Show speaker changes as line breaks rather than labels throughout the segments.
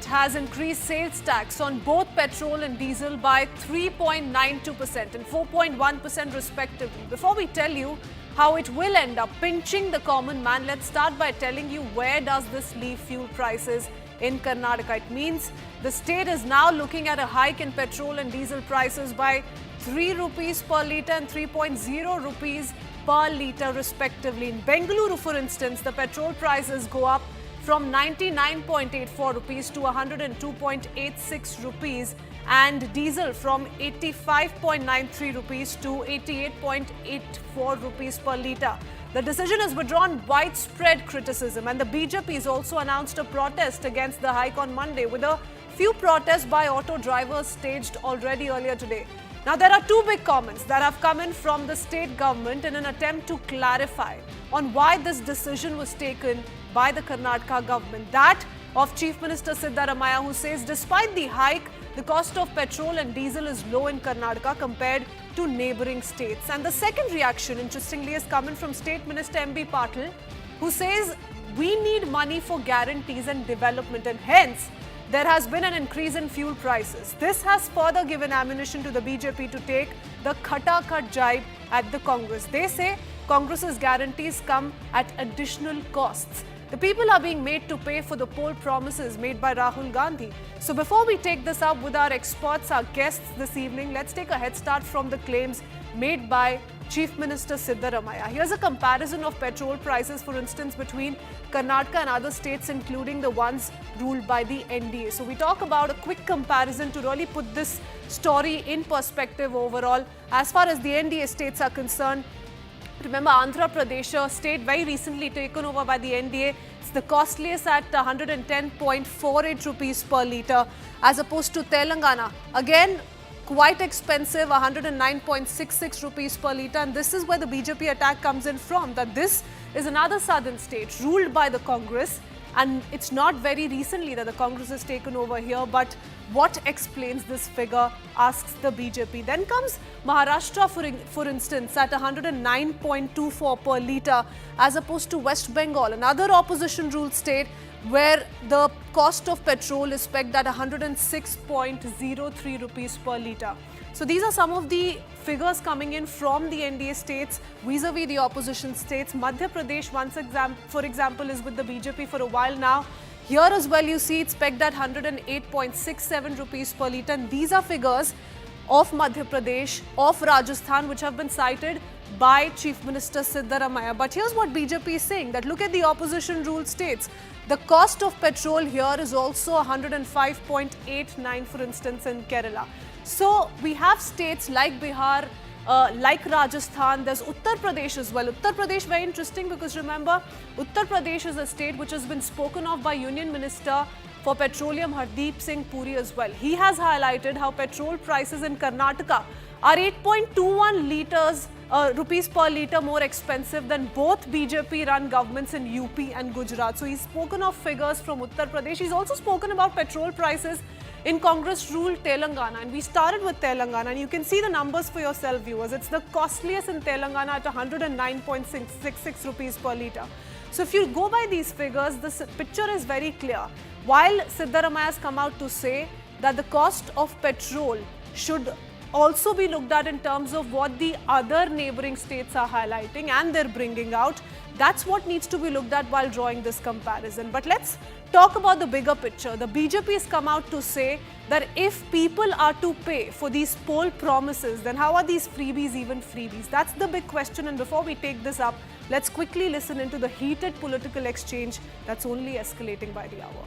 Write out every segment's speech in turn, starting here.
has increased sales tax on both petrol and diesel by 3.92% and 4.1% respectively. Before we tell you how it will end up pinching the common man, let's start by telling you where does this leave fuel prices in Karnataka. It means the state is now looking at a hike in petrol and diesel prices by 3 rupees per litre and 3.0 rupees per litre respectively. In Bengaluru, for instance, the petrol prices go up from 99.84 rupees to 102.86 rupees and diesel from 85.93 rupees to 88.84 rupees per litre. The decision has withdrawn widespread criticism, and the BJP has also announced a protest against the hike on Monday, with a few protests by auto drivers staged already earlier today. Now, there are two big comments that have come in from the state government in an attempt to clarify on why this decision was taken by the Karnataka government. That of Chief Minister Siddaramaiah, who says despite the hike, the cost of petrol and diesel is low in Karnataka compared to neighbouring states. And the second reaction, interestingly, is coming from State Minister M.B. Patil, who says we need money for guarantees and development, and hence there has been an increase in fuel prices. This has further given ammunition to the BJP to take the khata-khat jibe at the Congress. They say Congress's guarantees come at additional costs. The people are being made to pay for the poll promises made by Rahul Gandhi. So before we take this up with our experts, our guests this evening, let's take a head start from the claims made by Chief Minister Siddaramaiah. Here's a comparison of petrol prices, for instance, between Karnataka and other states, including the ones ruled by the NDA. So we talk about a quick comparison to really put this story in perspective overall. As far as the NDA states are concerned, remember, Andhra Pradesh, a state very recently taken over by the NDA, it's the costliest at 110.48 rupees per litre, as opposed to Telangana, again quite expensive, 109.66 rupees per litre. And this is where the BJP attack comes in from, that this is another southern state ruled by the Congress, and it's not very recently that the Congress has taken over here. But what explains this figure, asks the BJP. Then comes Maharashtra, for instance, at 109.24 per litre, as opposed to West Bengal, another opposition-ruled state, where the cost of petrol is pegged at 106.03 rupees per litre. So these are some of the figures coming in from the NDA states vis-a-vis the opposition states. Madhya Pradesh, for example, is with the BJP for a while now. Here as well, you see it's pegged at 108.67 rupees per litre. And these are figures of Madhya Pradesh, of Rajasthan, which have been cited by Chief Minister Siddaramaiah. But here's what BJP is saying, that look at the opposition-ruled states. The cost of petrol here is also 105.89, for instance, in Kerala. So we have states like Bihar, like Rajasthan, there's Uttar Pradesh as well. Uttar Pradesh, very interesting, because remember, Uttar Pradesh is a state which has been spoken of by Union Minister for Petroleum Hardeep Singh Puri as well. He has highlighted how petrol prices in Karnataka are 8.21 rupees per litre more expensive than both BJP-run governments in UP and Gujarat. So he's spoken of figures from Uttar Pradesh. He's also spoken about petrol prices in Congress-ruled Telangana. And we started with Telangana, and you can see the numbers for yourself, viewers. It's the costliest in Telangana at 109.66 rupees per litre. So if you go by these figures, the picture is very clear. While Siddaramaiah has come out to say that the cost of petrol should also be looked at in terms of what the other neighbouring states are highlighting and they're bringing out, that's what needs to be looked at while drawing this comparison. But let's talk about the bigger picture. The BJP has come out to say that if people are to pay for these poll promises, then how are these freebies even freebies? That's the big question. And before we take this up, let's quickly listen into the heated political exchange that's only escalating by the hour.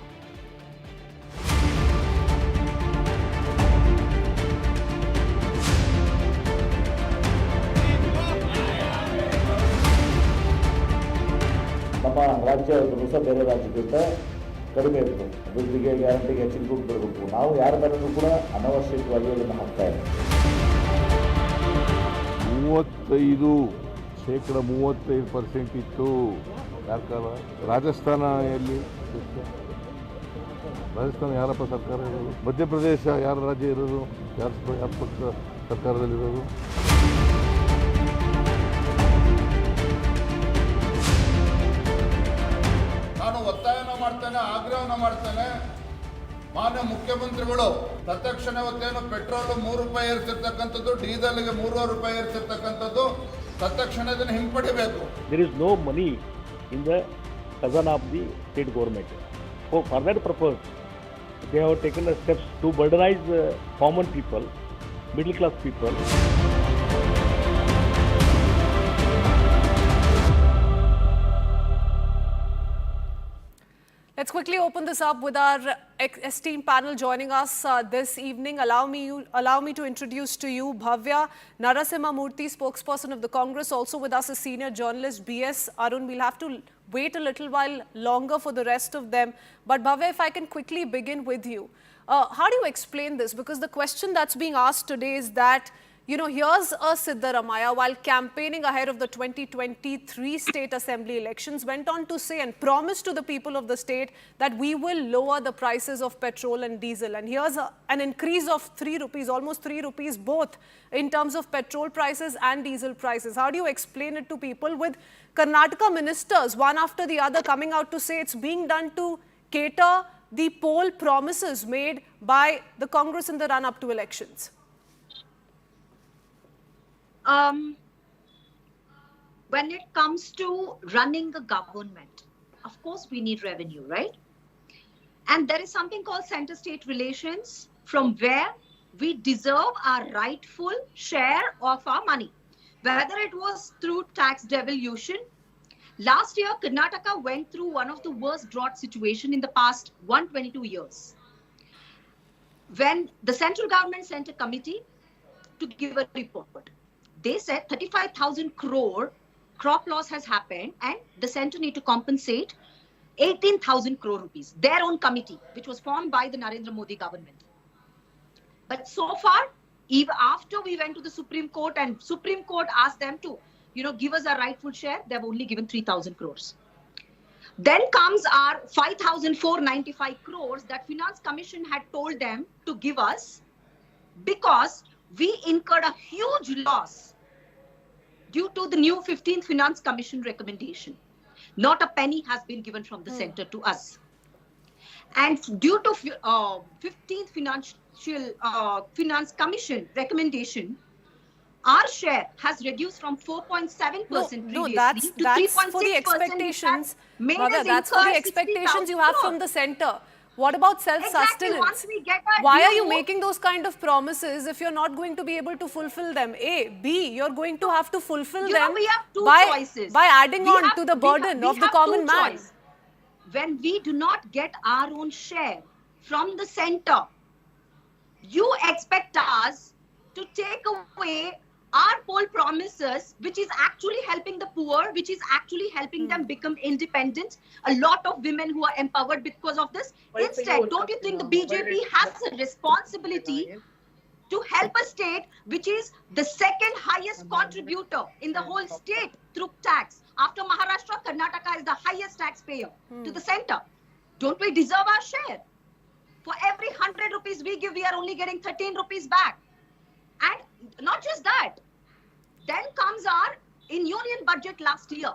ನಮ್ಮ ರಾಜ್ಯ ಸಹ ಬೇರೆ ರಾಜ್ಯಕ್ಕಿಂತ ಕಡಿಮೆ ಇತ್ತು. ಅಭಿವೃದ್ಧಿಗೆ ಗ್ಯಾರಂಟಿಗೆ ಹೆಚ್ಚಿನ ದುಡ್ಡು ಬರಬೇಕು. ನಾವು ಯಾರ ಮೇಲೂ ಕೂಡ ಅನವಶ್ಯಕವಾಗಿ ಅದನ್ನು ಹಾಕ್ತಾ ಇಲ್ಲ.
35% ಇತ್ತು ಸರ್ಕಾರ. ರಾಜಸ್ಥಾನ ಎಲ್ಲಿ? ರಾಜಸ್ಥಾನ ಯಾರಪ್ಪ ಸರ್ಕಾರ ಇರೋದು? ಮಧ್ಯಪ್ರದೇಶ ಯಾರ ರಾಜ್ಯ ಇರೋದು? ಯಾರ ಪಕ್ಷ ಸರ್ಕಾರದಲ್ಲಿರೋದು?
ನಾನು ಒತ್ತಾಯನ ಮಾಡ್ತೇನೆ, ಆಗ್ರಹನ ಮಾಡ್ತೇನೆ. ಮಾನ್ಯ ಮುಖ್ಯಮಂತ್ರಿಗಳು ತತ್ಕ್ಷಣ ಇವತ್ತೇನು ಪೆಟ್ರೋಲ್ ₹3 ಏರಿಸಿರ್ತಕ್ಕಂಥದ್ದು, ಡೀಸೆಲ್ಗೆ ₹3 ಏರಿಸಿರ್ತಕ್ಕಂಥದ್ದು, ತತ್ಕ್ಷಣ ಇದನ್ನು ಹಿಂಪಡಿಬೇಕು.
There is no money in the khazana of the state government. For that purpose, they have taken the steps to burdenize common people, middle class people.
Let's quickly open this up with our esteemed panel joining us this evening. Allow me to introduce to you Bhavya Narasimha Murthy, spokesperson of the Congress. Also with us is senior journalist B.S. Arun. We'll have to wait a little while longer for the rest of them. But Bhavya, if I can quickly begin with you. How do you explain this? Because the question that's being asked today is that, you know, here's a Siddaramaiah, while campaigning ahead of the 2023 state assembly elections, went on to say and promise to the people of the state that we will lower the prices of petrol and diesel. And here's an increase of ₹3, almost ₹3 both in terms of petrol prices and diesel prices. How do you explain it to people with Karnataka ministers, one after the other, coming out to say it's being done to cater the poll promises made by the Congress in the run-up to elections?
When it comes to running the government, of course we need revenue, right? And there is something called center-state relations, from where we deserve our rightful share of our money. Whether it was through tax devolution. Last year, Karnataka went through one of the worst drought situation in the past 122 years. When the central government sent a committee to give a report, they said 35,000 crore crop loss has happened and the center need to compensate 18,000 crore rupees. Their own committee, which was formed by the Narendra Modi government. But so far, even after we went to the Supreme Court and Supreme Court asked them to, you know, give us our rightful share, they've only given 3,000 crores. Then comes our 5,495 crores that Finance Commission had told them to give us because we incurred a huge loss due to the new 15th Finance Commission recommendation. Not a penny has been given from the center to us. And due to 15th Finance Commission recommendation, our share has reduced from 4.7% previously to 3.6%.
For the expectations. Bhavya, that's for the expectations you have from the center. What about self-sustenance?
Exactly.
Why are you making those kind of promises if you're not going to be able to fulfill them? A. B. You're going to have to fulfill them
we have two choices.
By adding on to the burden of the common man.
When we do not get our own share from the center, you expect us to take away our poll promises, which is actually helping the poor, which is actually helping them become independent. A lot of women who are empowered because of this. Instead, don't you think the BJP has a responsibility to help a state which is the second highest contributor in the whole state through tax? After Maharashtra, Karnataka is the highest taxpayer to the center. Don't we deserve our share? For every 100 rupees we give, we are only getting 13 rupees back. And not just that, then comes our, in union budget last year,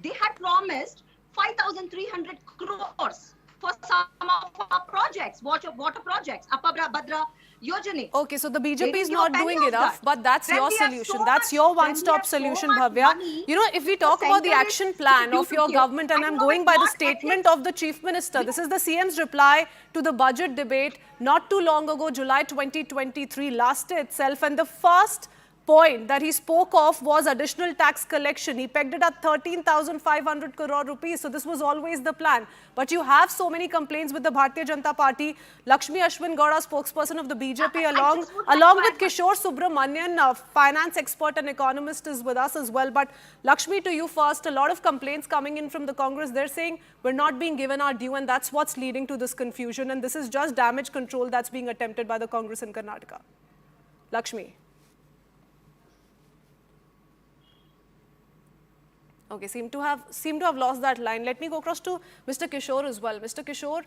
they had promised 5,300 crores for some of our projects, water projects, Apabra, Badra, Yojane.
Okay, so the BJP is not doing enough, but that's your solution. That's your one-stop solution, Bhavya. You know, if we talk about the action plan of your government, and I'm going by the statement of the Chief Minister, this is the CM's reply to the budget debate not too long ago, July 2023, last year itself, and the first point that he spoke of was additional tax collection. He pegged it at 13,500 crore rupees. So this was always the plan. But you have so many complaints with the Bharatiya Janata Party. Lakshmi Ashwin Gowda, spokesperson of the BJP, along with Kishore Subramanian, a finance expert and economist, is with us as well. But Lakshmi, to you first, a lot of complaints coming in from the Congress. They're saying we're not being given our due, and that's what's leading to this confusion. And this is just damage control that's being attempted by the Congress in Karnataka. Lakshmi. Okay, seem to have lost that line. Let me go across to Mr. Kishore as well. Mr. Kishore,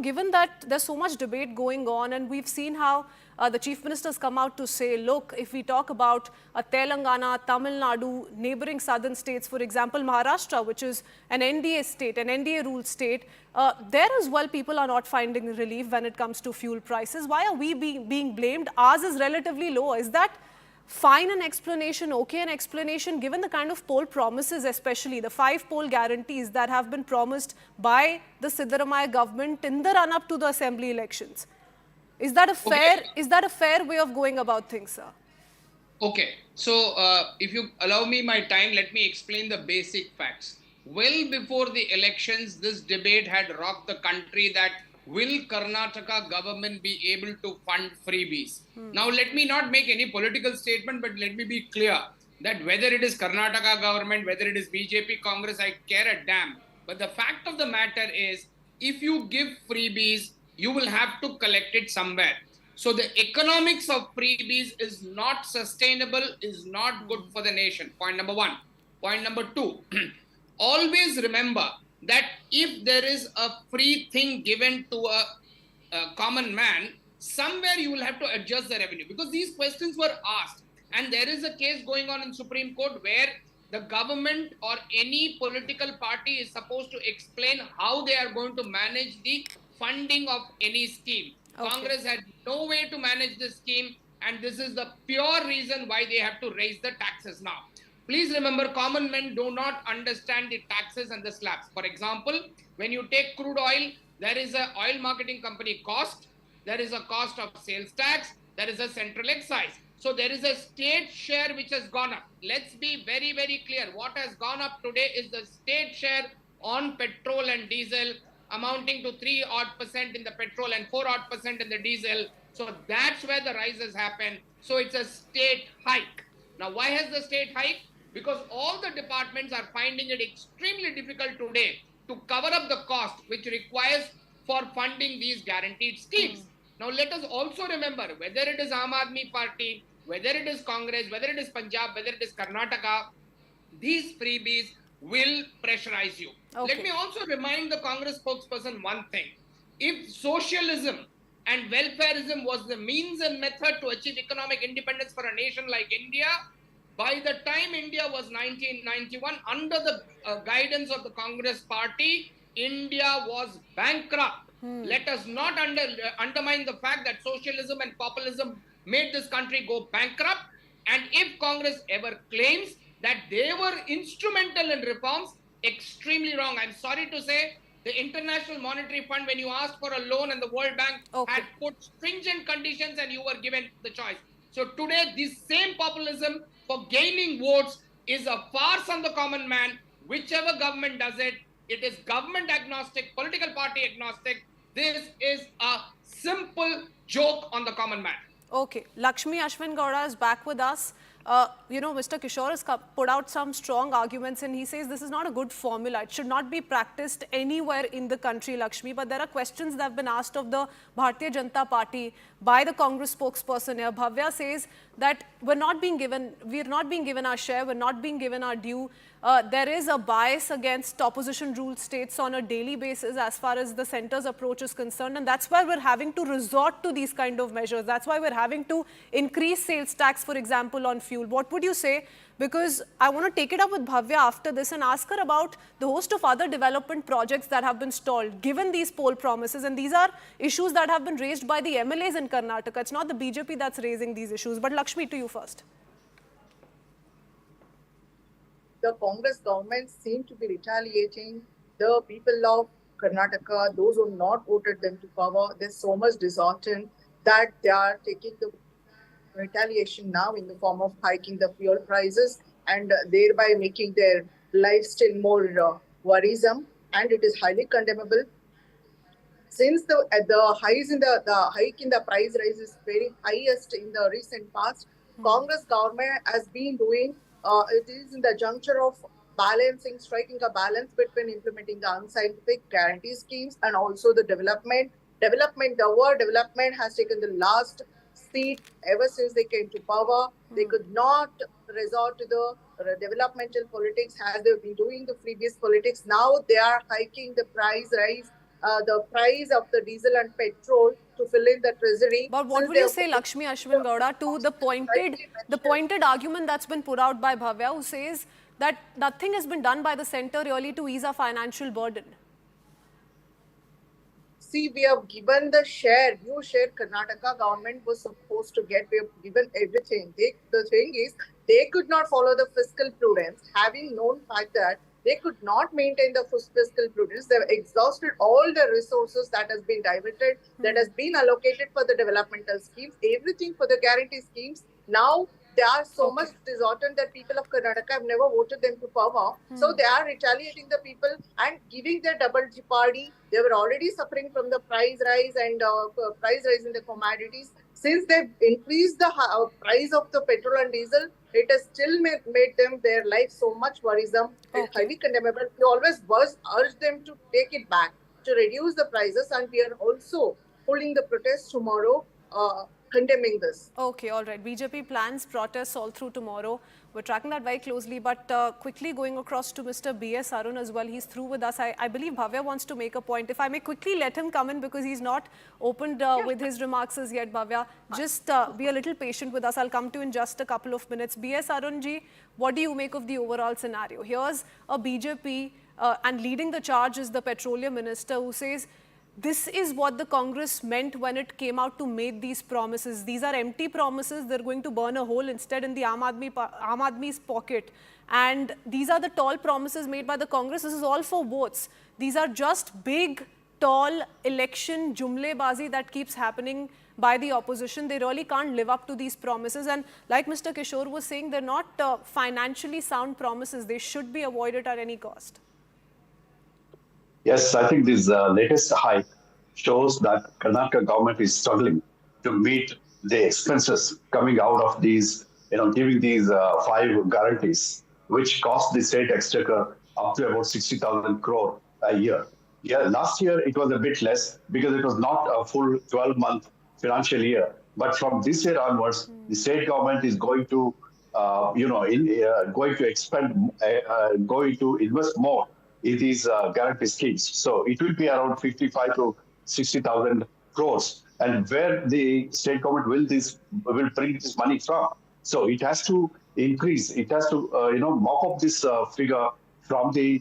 given that there's so much debate going on, and we've seen how the Chief Minister's come out to say, look, if we talk about Telangana, Tamil Nadu, neighboring southern states, for example, Maharashtra, which is an NDA state, an NDA-ruled state, there as well people are not finding relief when it comes to fuel prices. Why are we being blamed? Ours is relatively low. Is that fine an explanation, okay an explanation, given the kind of poll promises, especially the 5 poll guarantees that have been promised by the Siddaramaiah government in the run-up to the assembly elections? Is that a fair way of going about things, sir?
Okay, so if you allow me my time, let me explain the basic facts. Well before the elections, this debate had rocked the country that will Karnataka government be able to fund freebies? Now, let me not make any political statement, but let me be clear that whether it is Karnataka government, whether it is BJP, Congress, I care a damn. But the fact of the matter is, if you give freebies, you will have to collect it somewhere. So the economics of freebies is not sustainable, is not good for the nation. Point number one. Point number two, always remember that if there is a free thing given to a common man, somewhere you will have to adjust the revenue, because these questions were asked. And there is a case going on in Supreme Court where the government or any political party is supposed to explain how they are going to manage the funding of any scheme. Okay. Congress had no way to manage the scheme, and this is the pure reason why they have to raise the taxes now. Please remember, common men do not understand the taxes and the slabs. For example, when you take crude oil, there is a oil marketing company cost, there is a cost of sales tax, there is a central excise. So there is a state share which has gone up. Let's be very, very clear. What has gone up today is the state share on petrol and diesel, amounting to 3% in the petrol and 4% in the diesel. So that's where the rises happen. So it's a state hike. Now, why has the state hike? Because all the departments are finding it extremely difficult today to cover up the cost which requires for funding these guaranteed schemes. Now, let us also remember, whether it is Aam Aadmi Party, whether it is Congress, whether it is Punjab, whether it is Karnataka, these freebies will pressurize you.
Okay.
Let me also remind the Congress spokesperson one thing. If socialism and welfareism was the means and method to achieve economic independence for a nation like India, by the time India was 1991, under the guidance of the Congress party, India was bankrupt. Let us not undermine the fact that socialism and populism made this country go bankrupt. And if Congress ever claims that they were instrumental in reforms, extremely wrong. I'm sorry to say, the International Monetary Fund, when you asked for a loan and the World Bank had put stringent conditions and you were given the choice. So today, this same populism for gaining votes is a farce on the common man. Whichever government does it, it is government agnostic, political party agnostic. This is a simple joke on the common man.
Okay, Lakshmi Ashwin Gowda is back with us. Mr. Kishore has put out some strong arguments, and he says this is not a good formula. It should not be practiced anywhere in the country, Lakshmi. But there are questions that have been asked of the Bharatiya Janata Party by the Congress spokesperson here. Bhavya says that we're not being given our share, we're not being given our due. There is a bias against opposition ruled states on a daily basis as far as the centre's approach is concerned, and that's why we're having to resort to these kind of measures. That's why we're having to increase sales tax, for example, on fuel. What would you say? Because I want to take it up with Bhavya after this and ask her about the host of other development projects that have been stalled, given these poll promises. And these are issues that have been raised by the MLAs in Karnataka. It's not the BJP that's raising these issues. But Lakshmi, to you first.
The Congress government seem to be retaliating the people of Karnataka, those who have not voted them to power. There's so much disheartened that they are taking the retaliation now in the form of hiking the fuel prices and thereby making their lifestyle more worrisome, and it is highly condemnable. Since the hike in the price rise is very highest in the recent past, Congress government has been doing it is in the juncture of striking a balance between implementing the unscientific guarantee schemes and also the development. The word development has taken the last seat ever since they came to power. They could not resort to the developmental politics, as they've been doing the freebies politics. Now they are hiking the price of the diesel and petrol to fill in the treasury.
But what
Since
will
they
you
have
say, Lakshmi Ashwin Gowda, to the
rightly mentioned,
pointed argument that's been put out by Bhavya, who says that nothing has been done by the centre really to ease our financial burden?
see, we have given the new share Karnataka government was supposed to get. We have given everything. The thing is, they could not follow the fiscal prudence, having known fact that they could not maintain the fiscal prudence. They have exhausted all the resources that has been diverted, that has been allocated for the developmental schemes, everything for the guarantee schemes. Now they are so much disheartened that people of Karnataka have never voted them to power. So they are retaliating the people and giving their double jeopardy. They were already suffering from the price rise and price rise in the commodities. Since they've increased the price of the petrol and diesel, it has still made them their life so much worrisome and highly condemnable. We always urge them to take it back, to reduce the prices, and we are also holding the protest tomorrow, condemning this.
Okay, all right. BJP plans protests all through tomorrow. We're tracking that very closely. But quickly going across to Mr. B.S. Arun as well. He's through with us. I believe Bhavya wants to make a point. If I may quickly let him come in because he's not opened with his remarks as yet, Bhavya. Just be a little patient with us. I'll come to you in just a couple of minutes. B.S. Arun ji, what do you make of the overall scenario? Here's a BJP and leading the charge is the petroleum minister who says, this is what the Congress meant when it came out to make these promises. These are empty promises. They're going to burn a hole instead in the Aam Aadmi's pocket. And these are the tall promises made by the Congress. This is all for votes. These are just big, tall election jumlebazi that keeps happening by the opposition. They really can't live up to these promises. And like Mr. Kishore was saying, they're not financially sound promises. They should be avoided at any cost.
Yes, I think this latest hike shows that Karnataka government is struggling to meet the expenses coming out of these, giving these 5 guarantees, which cost the state exchequer up to about 60,000 crore a year. Yeah, last year it was a bit less because it was not a full 12-month financial year. But from this year onwards, the state government is going to, going to invest more in these guarantee schemes. So it will be around 55 to 60,000 crores. And where the state government will bring this money from? So it has to increase. It has to, mop up this figure from the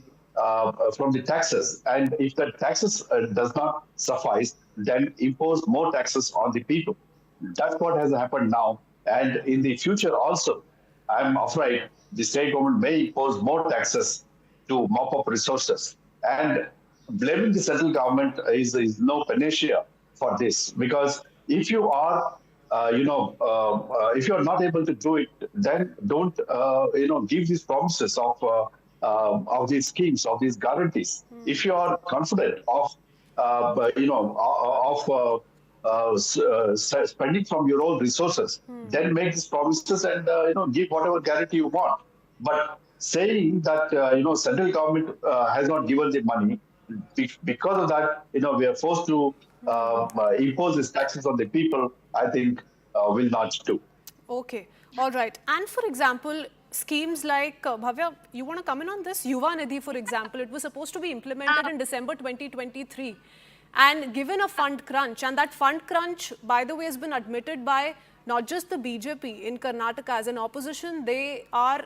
taxes. And if the taxes does not suffice, then impose more taxes on the people. That's what has happened now. And in the future also, I'm afraid the state government may impose more taxes to mop up resources. And blaming the central government is no panacea for this, because if you are, if you are not able to do it, then don't, give these promises of these schemes, of these guarantees. If you are confident of, spending from your own resources, then make these promises and, give whatever guarantee you want. But saying that, central government has not given the money, because of that, we are forced to impose these taxes on the people, I think will not do.
Okay, all right. And for example, schemes like, Bhavya, you want to come in on this? Yuva Nidhi, for example, it was supposed to be implemented in December 2023 and given a fund crunch. And that fund crunch, by the way, has been admitted by not just the BJP in Karnataka. As an opposition, they are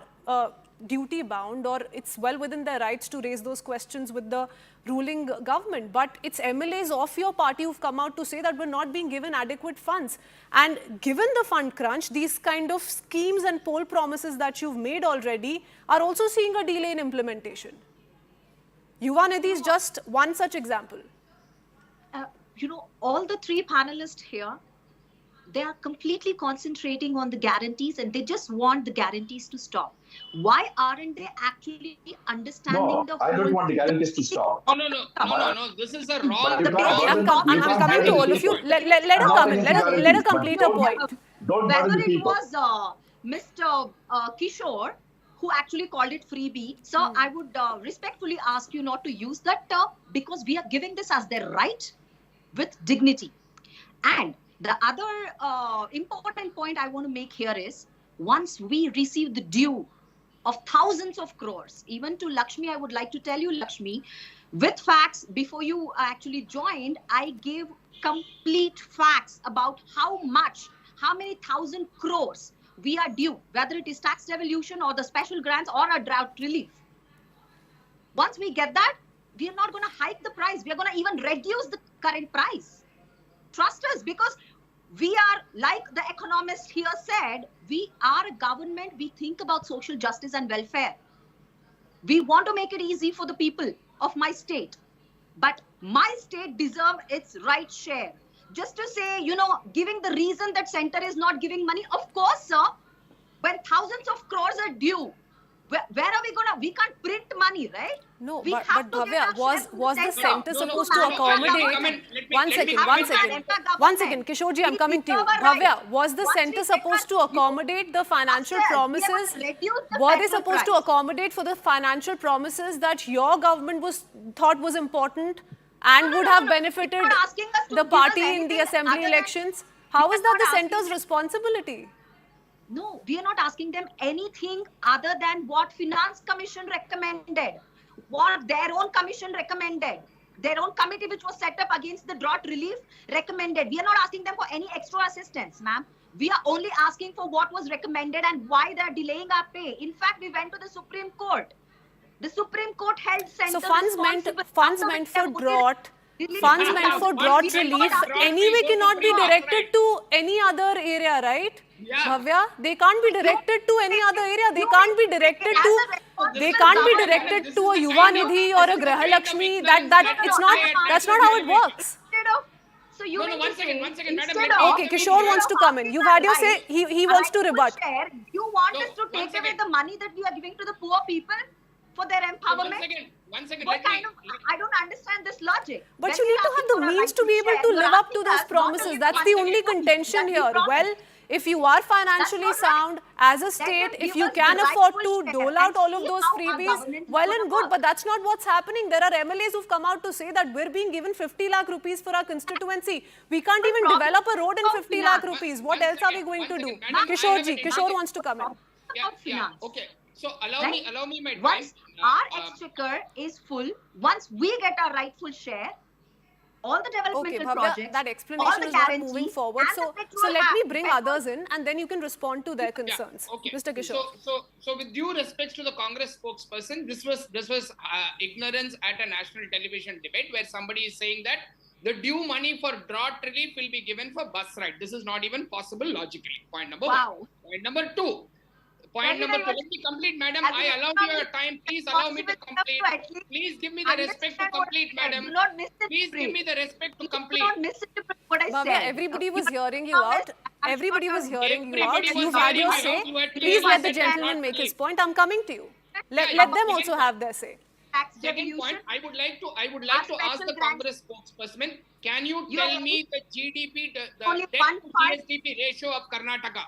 duty bound, or it's well within their rights to raise those questions with the ruling government. But it's MLAs of your party who've come out to say that we're not being given adequate funds. And given the fund crunch, these kind of schemes and poll promises that you've made already are also seeing a delay in implementation. Yuva Nidhi is just one such example.
All the 3 panelists here, they are completely concentrating on the guarantees and they just want the guarantees to stop. Why aren't they actually understanding the whole...
I don't want the guarantees to stop.
No. This is a wrong...
I'm coming to all of you. Let her come in. Let her complete her point.
Whether it was Mr. Kishore who actually called it freebie. So I would respectfully ask you not to use that term, because we are giving this as their right with dignity. And the other important point I want to make here is, once we receive the due of thousands of crores. Even to Lakshmi, I would like to tell you, Lakshmi, with facts, before you actually joined, I gave complete facts about how many thousand crores we are due, whether it is tax devolution or the special grants or a drought relief. Once we get that, we are not going to hike the price. We are going to even reduce the current price. Trust us, because we are, like the economist here said, we are a government. We think about social justice and welfare. We want to make it easy for the people of my state. But my state deserves its right share. Just to say, giving the reason that center is not giving money, of course, sir, when thousands of crores are due, where are we gonna? We can't print money, right?
No,
we
but
have to
Bhavya,
get
was the center
No,
supposed
no,
to
no,
accommodate? One second, Kishorji, I'm coming to you. Bhavya, was the center supposed to accommodate the financial promises? Were they supposed to accommodate for the financial promises that your government thought was important and would have benefited the party in the assembly elections? How is that the center's responsibility?
No, we are not asking them anything other than what Finance Commission recommended, what their own commission recommended, their own committee which was set up against the drought relief recommended. We are not asking them for any extra assistance, ma'am. We are only asking for what was recommended and why they are delaying our pay. In fact, we went to the Supreme Court. The Supreme Court held center
funds meant for drought. Funds meant for drought relief anyway cannot be directed to any other area, right?
Yeah.
Bhavya, they can't be directed to any other area. They can't be directed to a Yuva Nidhi or a Graha Lakshmi. That's not how it works.
So you
one second, madam.
Okay, Kishore wants to come in. You've had your say. He wants to rebut.
You want us to take away the money that we are giving to the poor people for their empowerment?
One second.
I don't understand this logic.
But you need to have the means to be able to live up to those promises. That's the only contention here. Well, if you are financially sound as a state, if you can afford to dole out all of those freebies, well and good. But that's not what's happening. There are MLAs who've come out to say that we're being given 50 lakh rupees for our constituency. We can't even develop a road in 50 lakh rupees. What else are we going to do? Kishore wants to come in.
Yeah. Okay. So allow me my time.
Once our exchequer is full, once we get our rightful share, all the developmental projects,
that explanation is not moving forward. So let me bring others in and then you can respond to their concerns.
Yeah, okay.
Mr. Kishore.
So with due respect to the Congress spokesperson, this was ignorance at a national television debate where somebody is saying that the due money for drought relief will be given for bus ride. This is not even possible logically. Point number one. Point number two. Let me complete, madam. I allow you your time. Please allow me to complete. Please give me the respect to complete, madam. Please give me the respect to complete.
Bhavya, everybody was hearing you out. You've had your say. Please let the gentleman make his point. I'm coming to you. Let them also have their say.
Second point, I would like to ask the Congress spokesperson, can you tell me the GDP, the debt to GSDP ratio of Karnataka?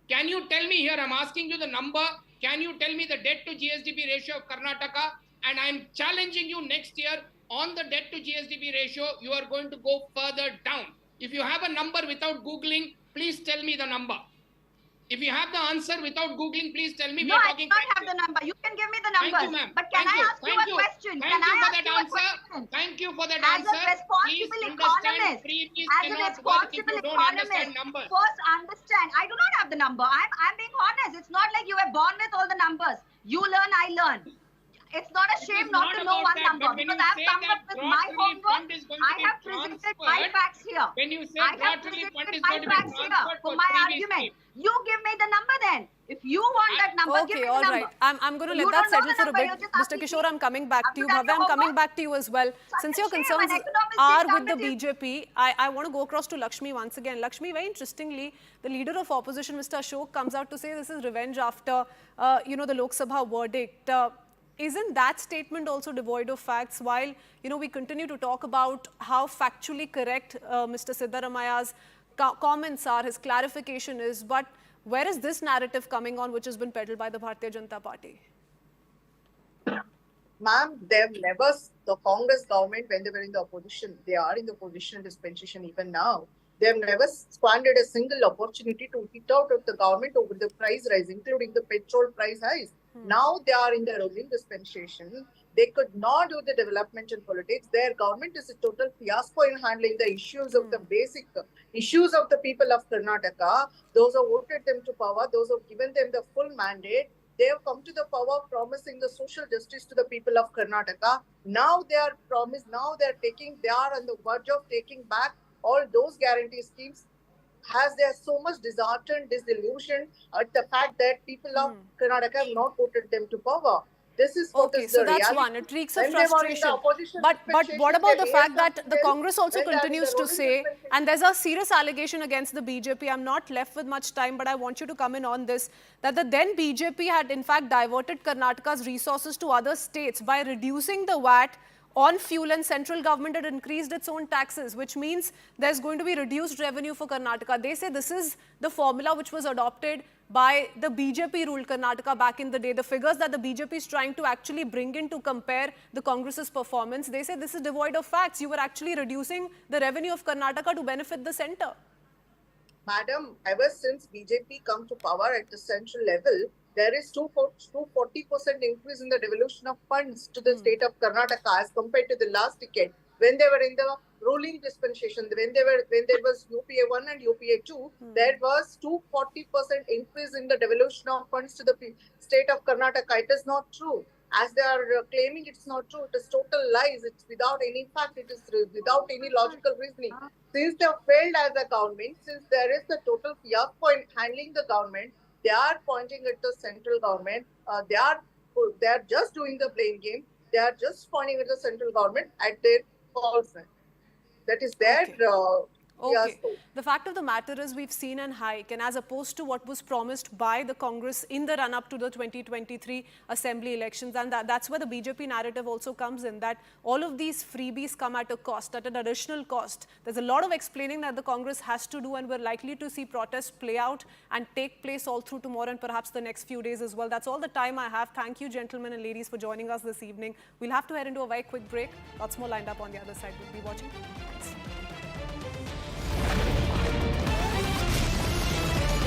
Can you tell me here, I'm asking you the number, can you tell me the debt to GSDP ratio of Karnataka? And I'm challenging you next year on the debt to GSDP ratio, you are going to go further down. If you have a number without Googling, please tell me the number. If you have the answer without Googling, please tell me.
No, I do not have the number. You can give me the number.
Thank you, ma'am.
But can I ask you a question?
Thank you for that
As
answer.
a responsible economist, first understand. I do not have the number. I'm being honest. It's not like you were born with all the numbers. You learn, I learn. It's not a shame not to know one number because I have come up with my homework. I have presented my facts here.
When you say
I have presented my facts here for my argument. You give me the number then. If you want that number, give me the number.
Okay, all right. I'm going to let that settle for a bit. Mr. Kishore, I'm coming back to you. Bhavya, I'm coming back to you as well. Since your concerns are with the BJP, I want to go across to Lakshmi once again. Lakshmi, very interestingly, the leader of opposition, Mr. Ashok, comes out to say this is revenge after, the Lok Sabha verdict. Isn't that statement also devoid of facts? While, we continue to talk about how factually correct Mr. Siddaramaya's comments are, his clarification is, but where is this narrative coming on which has been peddled by the Bharatiya Janata Party?
Ma'am, the Congress government, when they were in the opposition, they are in the opposition dispensation even now. They have never squandered a single opportunity to hit out of the government over the price rise, including the petrol price rise. Now they are in the rolling dispensation. They could not do the development in politics. Their government is a total fiasco in handling the issues of the basic issues of the people of Karnataka. Those who voted them to power, those who have given them the full mandate, they have come to the power promising the social justice to the people of Karnataka. Now they are promised, now they are on the verge of taking back all those guarantee schemes. Has there so much disheartened, disillusioned at the fact that people of Karnataka have not voted them to power. This is what
Okay,
is
so
the
that's
reality.
one. It reeks of
When they were in the
frustration.
opposition
But
dispensation,
what about
they
the fact
hear
that
something
the
else.
Congress also
When they are in
continues
the
to
rolling
say,
dispensation-
and there's a serious allegation against the BJP, I'm not left with much time, but I want you to come in on this, that the then BJP had in fact diverted Karnataka's resources to other states by reducing the VAT on fuel, and central government had increased its own taxes, which means there's going to be reduced revenue for Karnataka. They say this is the formula which was adopted by the BJP ruled Karnataka back in the day. The figures that the BJP is trying to actually bring in to compare the Congress's performance, they say this is devoid of facts. You were actually reducing the revenue of Karnataka to benefit the centre.
Madam, ever since BJP come to power at the central level, there is 240% increase in the devolution of funds to the state of Karnataka as compared to the last decade when they were in the ruling dispensation. When there was UPA 1 and UPA 2, there was 240% increase in the devolution of funds to the state of Karnataka. It is not true. As they are claiming, it's not true. It is total lies. It's without any fact. It is without any logical reasoning. Since they have failed as a government, since there is a total fiasco in handling the government, they are pointing at the central government. They are just doing the blame game. They are just pointing at the central government at their faults. That is their fiasco.
The fact of the matter is we've seen an hike, and as opposed to what was promised by the Congress in the run-up to the 2023 assembly elections, and that's where the BJP narrative also comes in, that all of these freebies come at a cost, at an additional cost. There's a lot of explaining that the Congress has to do, and we're likely to see protests play out and take place all through tomorrow and perhaps the next few days as well. That's all the time I have. Thank you, gentlemen and ladies, for joining us this evening. We'll have to head into a very quick break. Lots more lined up on the other side. We'll be watching. Thanks.